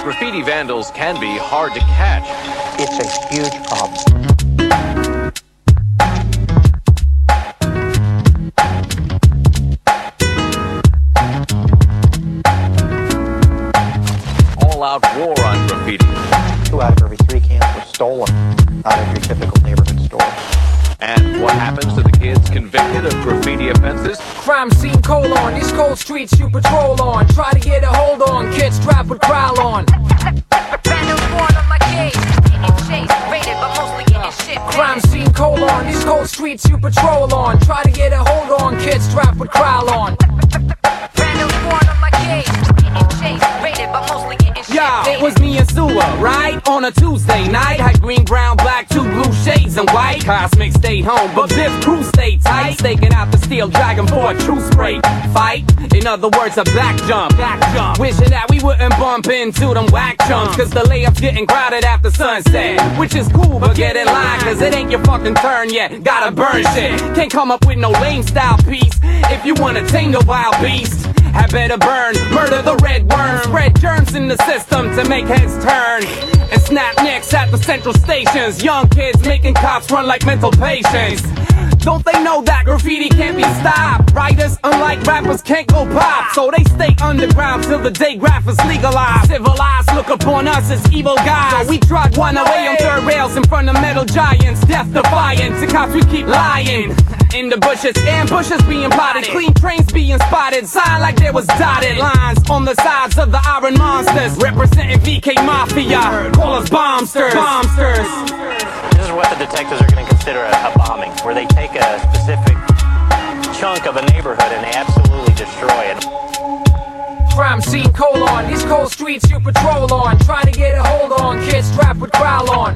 graffiti vandals can be hard to catch. It's a huge problem. All-out war on graffiti. 2 out of every 3 cans were stolen out of your typical neighborhood store. And what happens to the kids convicted of graffiti offenses? Crime scene colon, these cold streets you patrol on. Try to get a hold on, kids strapped with growl on. Brand new born on my cage, getting chased, raided, but mostly getting shit. Crime scene colon, these cold streets you patrol on. Try to get a hold on, kids strapped with growl on. Brand new born on my cage, getting chased, raided, but mostly getting shit. Yo, it was me and Sua, right? On a Tuesday night, had green, brown, black, 2 blue shades and white. Cosmic stayed home, but this crew stayed tight. Staking out the steel dragon for a true spray fight. In other words, a back jump. Wishing that we wouldn't bump into them whack chumps, cause the layup's getting crowded after sunset. Which is cool, but get in line, cause it ain't your fucking turn yet. Gotta burn shit. Can't come up with no lame style piece. If you wanna tame the wild beast, had better burn, murder the red worm. Spread germs in the system to make heads turn. And snap necks at the central stations. Young kids making cops run like mental patients. Don't they know that graffiti can't be stopped? Writers, unlike rappers, can't go pop. So they stay underground till the day graphers legalize. Civilized look upon us as evil guys. So we trot one away on 3rd rails in front of metal giants. Death defying, to cops we keep lying. In the bushes, ambushes being plotted, clean trains being spotted, sign like there was dotted lines on the sides of the iron monsters, representing VK Mafia, call us bombsters. This is what the detectives are going to consider a bombing, where they take a specific chunk of a neighborhood and they absolutely destroy it. Crime scene colon, these cold streets you patrol on. Try to get a hold on, kids strapped with growl on.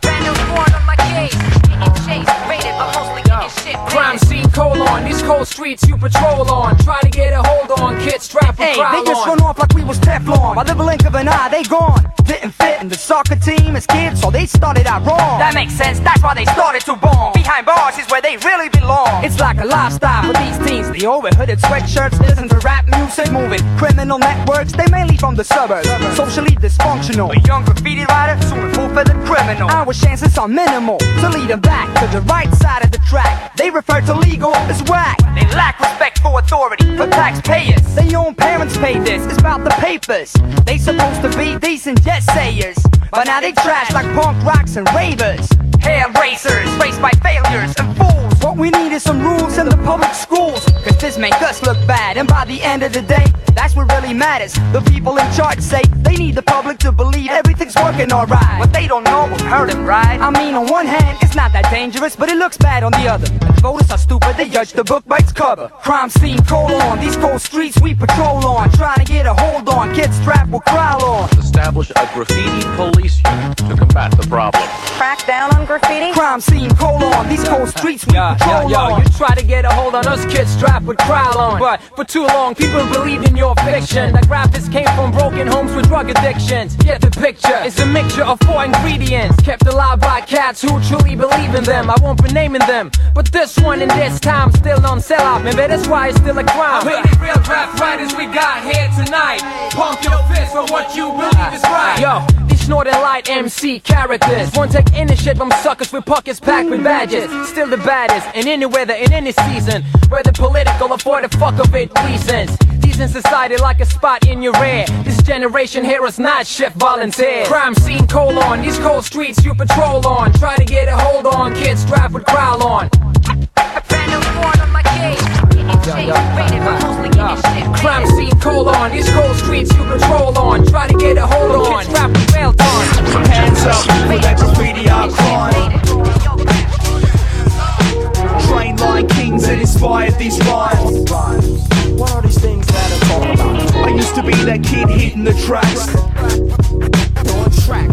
Brand new born on my cage, getting chased, raided, but mostly getting shit. Crime scene colon, these cold streets you patrol on. Try to get a hold on, kids strapped with growl on. Hey, they just run off like we was Teflon. By the blink of an eye, they gone. Didn't fit in the soccer team as kids, so they started out wrong. That makes sense, that's why they started to bomb. Behind bars is where they really belong. It's like a lifestyle for these teens. The over-hooded sweatshirts, listen to rap music, moving criminal networks. They mainly from the suburbs, socially dysfunctional. A young graffiti writer, soon fool for the criminal. Our chances are minimal to lead them back to the right side of the track. They refer to legal as whack. They lack respect for authority, for taxpayers. Their own parents pay this, it's about the papers. They supposed to be decent jet sayers, but now they trash like punk rocks and ravers. Hair racers, raced by failures and fools. What we need is some rules in the public schools, cause this make us look bad, and by the end of the day, that's what really matters. The people in charge say they need the public to believe everything's working alright. What they don't know will hurt them, right? I mean, on one hand, it's not that dangerous, but it looks bad on the other. And the voters are stupid, they judge the book by its cover. Crime scene colon, these cold streets we patrol on. Trying to get a hold on, kids strapped with growl on. Establish a graffiti police unit to combat the problem. Crack down on graffiti? Crime scene colon, these cold streets we patrol on. You try to get a hold on us kids strapped with growl on. But for too long, people believed in your fiction. That rappers came from broken homes with drug addictions. Get the picture, it's a mixture of 4 ingredients, kept alive by cats who truly believe in them. I won't be naming them, but this one in this time still on sell-out. Maybe that's why it's still a crime. How many real rap writers we got here tonight? Pump your fist for what you believe is right. Yo, these snorting light MC characters won't take any shit from suckers with pockets packed with badges. Still the baddest in any weather, in any season, whether political or for the fuck of it reasons. These in society like a spot in your rear. This generation here is not shift volunteers. Crime scene colon, these cold streets you patrol on. Try to get a hold on, kids strapped with growl on. Brand new born on my cage, getting chased, raided, but mostly getting shit. Crime scene colon, these cold streets you patrol on. Try to get a hold on, kids strapped with rail on. Hands up for that graffiti icon. Train line kings that inspired these rhymes. What are these things that I talk about? I used to be that kid hitting the tracks On track.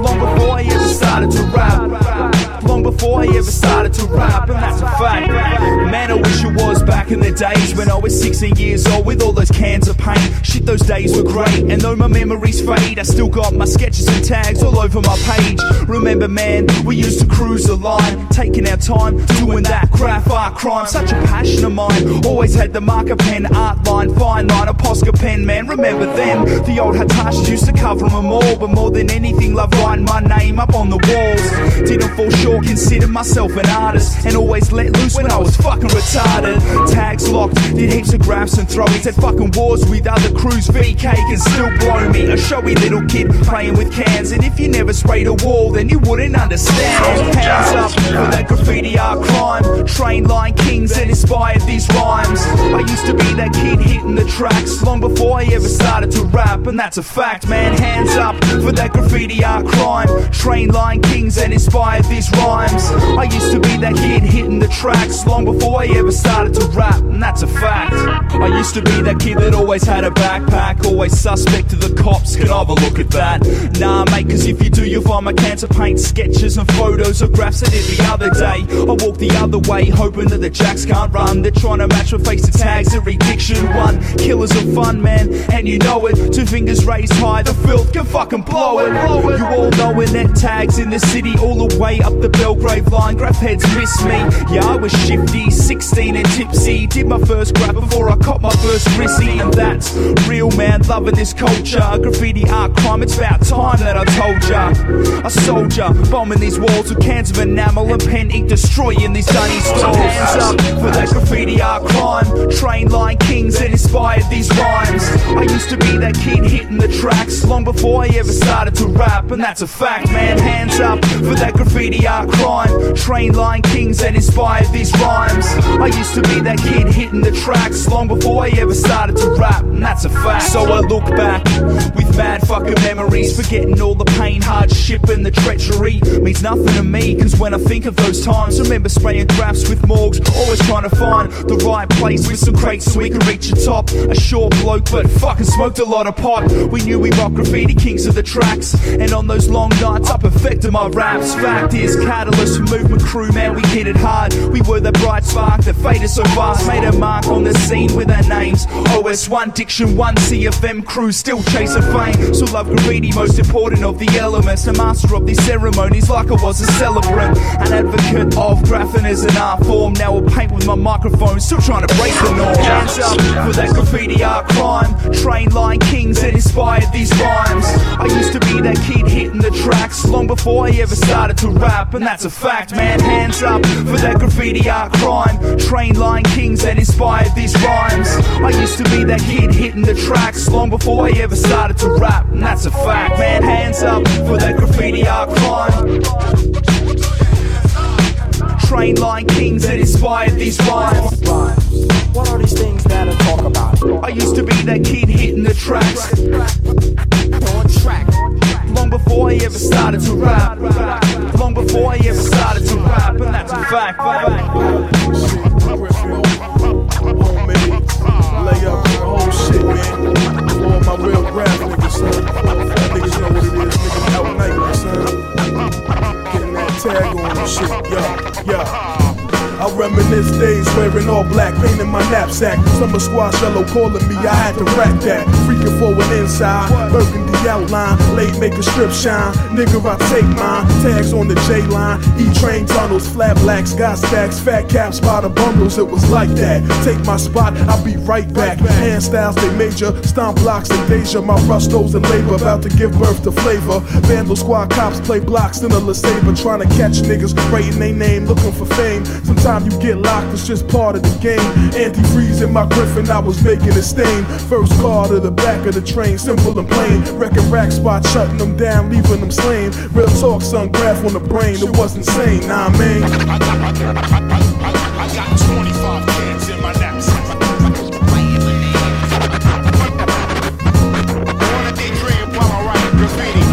long before I ever started to rap. long before I ever started to rap, and that's a fact. Man, I wish it was back in the days when I was 16 years old with all those cans of paint. Shit, those days were great, and though my memories fade, I still got my sketches and tags all over my page. Remember, man, we used to cruise the line, taking our time, doing that graph art crime. Such a passion of mine, always had the marker pen, art line, fine line, a Posca pen, man. Remember them? The old Hitachi used to cover them all, but more than anything, love writing my name up on the walls. Didn't fall short, considered myself an artist, and always let loose when I was fucking retarded. Tags locked, did heaps of graphs and throwies, had fucking wars with other crews. VK can still blow me, a showy little kid playing with cans, and if you never sprayed a wall, then you wouldn't understand. Hands up for that graffiti art crime, train line kings that inspired these rhymes. I used to be that kid hitting the tracks long before I ever started to rap, and that's a fact, man. Hands up for that graffiti art crime, train line kings that inspired these rhymes. I used to be that kid hitting the tracks long before I ever started to rap, and that's a fact. I used to be that kid that always had a backpack, always suspect to the cops, can I have a look at that? Nah mate, cause if you do you'll find my cans of paint, sketches and photos of graphs I did the other day. I walk the other way, hoping that the jacks can't run. They're trying to match my face to tags, every diction one. Killers are fun, man, and you know it. 2 fingers raised high, the filth can fucking blow it. You all know it, net tags in the city, all the way up the Belgrave line. Graph heads miss me, yeah I was shifty, 16 and tipsy. Did my first graph before I caught my first rissy, and that's real, man, loving this culture. Graffiti art crime, it's about time that I told ya. A soldier, bombing these walls with cans of enamel and pen ink, destroying these dunny stalls. Hands up for that graffiti art crime, train line kings that inspired these rhymes. I used to be that kid hitting the tracks long before I ever started to rap, and that's a fact, man. Hands up for that graffiti art crime, train line kings that inspired these rhymes. I used to be that kid hitting the tracks long before I ever started to rap, and that's a fact. So I look back with mad fucking memories, forgetting all the pain, hardship and the treachery means nothing to me, cause when I think of those times, remember spraying graphs with morgues, always trying to find the right place with some crates so we could reach the top. A short bloke but fucking smoked a lot of pot. We knew we rocked graffiti, kings of the tracks, and on those long nights I perfected my raps. Fact is, catalyst for movement crew, man, we hit it hard. We were the bright spark that faded so fast, made a mark on the scene with our names. OS1, Diction 1, CFM crew, still chasing fame. So love graffiti, most important of the elements, a master of these ceremonies like I was a celebrant, an advocate of graphing as an art form. Now I paint with my microphone, still trying to break the norm. Hands up for that graffiti art crime, train line kings that inspired these rhymes. I used to be that kid hitting the tracks long before I ever started to rap, and that's a fact, man. Hands up for that graffiti art crime, train line kings that inspired these rhymes. I used to be that kid hitting the tracks long before I ever started to rap, and that's a fact, man. Hands up for that graffiti art crime, train line kings that inspired these rhymes. What are these things that I talk about? I used to be that kid hitting the tracks On track. long before I ever started to rap, long before I ever started to rap, and that's a fact. Lay up the whole shit, man. For all my real rap niggas, son. Niggas know what it is, niggas out night, son. Getting that tag on and shit, yeah. I reminisce days wearing all black, paint in my knapsack. Summer squash yellow calling me, I had to rap that. Freaking forward inside, burgundy outline, late make a strip shine. Nigga, I take mine, tags on the J line. E-train tunnels, flat blacks, got stacks, fat caps by the bundles. It was like that. Take my spot, I'll be right back. Hand styles, they major, stomp blocks and Deja. My rustos and labor, about to give birth to flavor. Vandal squad cops play blocks in a LeSabre, trying to catch niggas, writing they name, looking for fame. Sometimes you get locked, it's just part of the game. Antifreeze in my Griffin, I was making a stain. First car to the back of the train, simple and plain. Wrecking rack spot, shutting them down, leaving them slain. Real talk, son, graph on the brain, it was insane, nah, man. I got 25 cans in my knapsack. Wanna daydream while I write graffiti.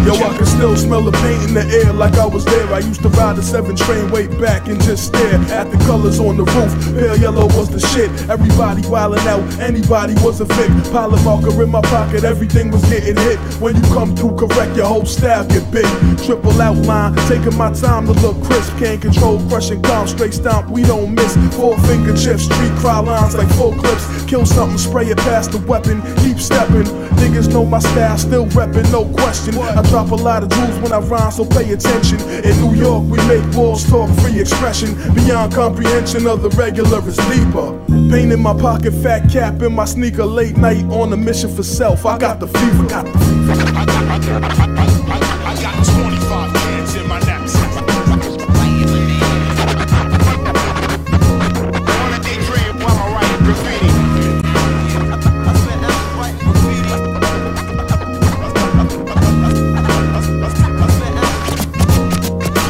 Yo, I can still still smell the paint in the air like I was there. I used to ride the 7 train way back and just stare at the colors on the roof. Pale yellow was the shit. Everybody wildin' out, anybody was a vic. Pile of marker in my pocket, everything was getting hit. When you come through correct, your whole style get big. Triple outline, taking my time to look crisp. Can't control, crushing calm, straight stomp, we don't miss. 4-finger chips, street cry lines like full clips. Kill something, spray it past the weapon, keep stepping. Niggas know my style, still reppin', no question. I drop a lot of jewels when I rhyme, so pay attention. In New York, we make walls talk, free expression. Beyond comprehension of the regular is deeper. Pain in my pocket, fat cap in my sneaker. Late night on a mission for self. I got the fever, got the fever. I got 25 cans in my knapsack. On a day dream while I write graffiti.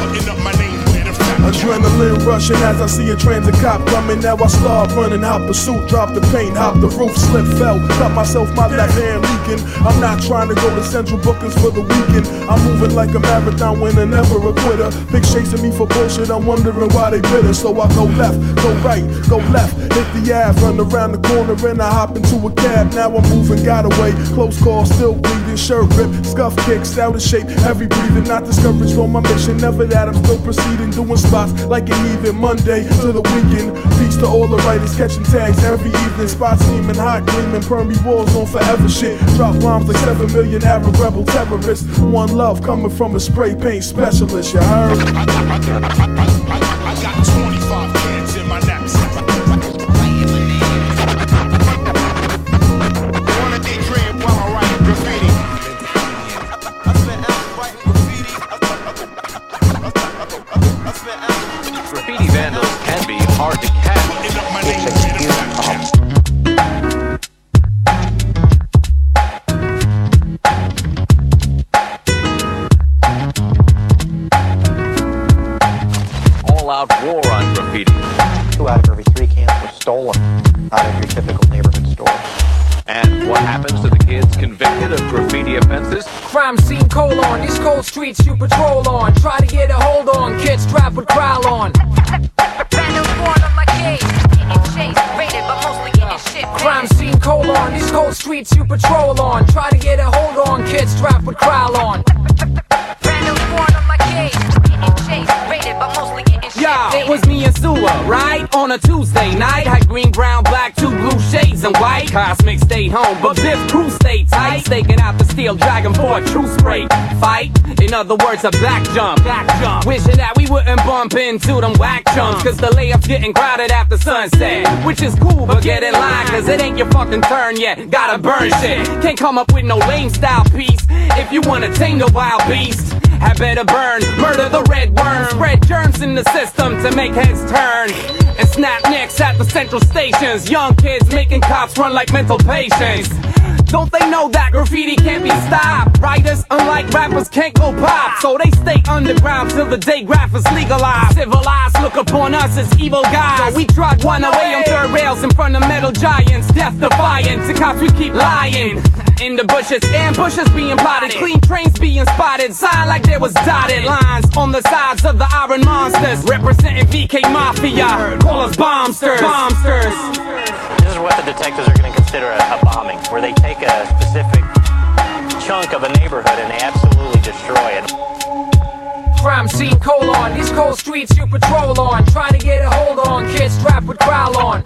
Putting up my name with a fact. Adrenaline rushing as I see a transit cop coming. Now I start running, hop pursuit, drop the paint, hop the roof, slip, fell, cut myself, my left hand leaking. I'm not trying to go to Central Bookings for the weekend. I'm moving like a marathon winner, never a quitter. Pigs chasing me for bullshit, I'm wondering why they bitter. So I go left, go right, go left, hit the Ave, run around the corner and I hop into a cab. Now I'm moving, got away, close call, still bleeding, shirt ripped, scuff kicks, out of shape, heavy breathing, not discouraged from my mission. Never that, I'm still proceeding, doing spots like an even Monday to the weekend. Peace to all the writers catching tags every evening. Spots steaming hot, gleaming, permy walls on forever shit. Drop bombs like 7 million Arab rebel terrorists. One love coming from a spray paint specialist, you heard? I got 25 cans in my knapsack. On a day dream while I write graffiti. Graffiti vandals can be hard to catch. Putting up my name with a fact. All-out war on graffiti. 2 out of every 3 cans were stolen out of your typical neighborhood store. And what happens to the kids convicted of graffiti offenses? Crime scene colon, these cold streets you patrol on. Try to get a hold on, kids strapped with growl on. Brand new born on my cage. Getting chased, raided, but mostly getting shit. Crime scene colon, these cold streets you patrol on. Try to get a hold on, kids strapped with growl on. Brand new born on my cage. Getting chased, raided, but mostly getting shit. Yo, it was me and Sua, right? On a Tuesday night, had green, brown, black, 2 blue shades and white. Cosmic stayed home, but this crew stayed tight. Staking out the steel dragon for a true spray fight. In other words, a back jump. Wishing that we wouldn't bump into them whack chumps. Cause the layup's getting crowded after sunset. Which is cool, but get in line, cause it ain't your fucking turn yet. Gotta burn shit. Can't come up with no lame style piece. If you wanna tame the wild beast, had better burn, murder the red worm. Spread germs in the system to make heads turn. And snap necks at the central stations. Young kids making cops run like mental patients. Don't they know that graffiti can't be stopped? Writers, unlike rappers, can't go pop. So they stay underground till the day graphers legalize. Civilized look upon us as evil guys. So we trot one away on 3rd rails in front of metal giants. Death defiant, to cops we keep lying. In the bushes, ambushes being plotted. Clean trains being spotted. Sign like there was dotted lines on the sides of the iron monsters. Representing VK Mafia, call us bombsters. This is what the detectives are going to consider a bombing, where they take a specific chunk of a neighborhood and they absolutely destroy it. Crime scene colon, these cold streets you patrol on. Try to get a hold on, kids strapped with growl on.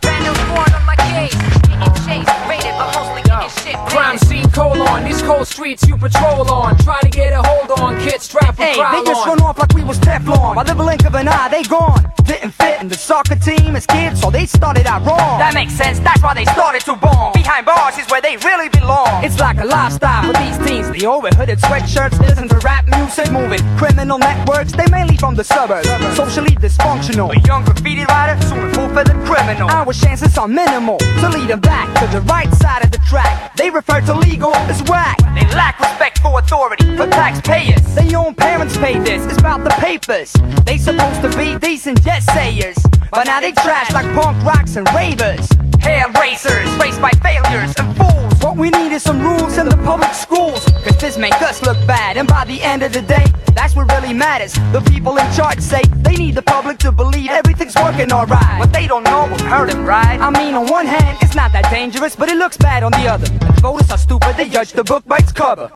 Brand new born on my cage. Getting chased, raided, but mostly getting shit. Crime scene colon, these cold streets you patrol on. Try to get a hold on, kids strapped with growl on. They just run off like we was Teflon. By the blink of an eye, they gone. Didn't fit in the soccer team as kids, so they started out wrong. That makes sense, that's why they started to bomb. Behind bars is where they really belong. It's like a lifestyle for these teens. The over-hooded sweatshirts listen to rap music, moving criminal networks. They mainly from the suburbs, socially dysfunctional. A young graffiti writer, soon move for the criminal. Our chances are minimal to lead them back to the right side of the track. They refer to legal as whack. They lack respect for authority, for taxpayers. Their own parents pay this, it's about the papers. They supposed to be decent jet sayers, but now they trash like punk rocks and ravers. Hair racers, raced by failures and fools What we need is some rules in the public schools, cause this make us look bad, and by the end of the day, that's what really matters. The people in charge say they need the public to believe everything's working alright. What they don't know will hurt them, right? I mean, on one hand, it's not that dangerous, but it looks bad on the other. The voters are stupid, they judge the book by its cover.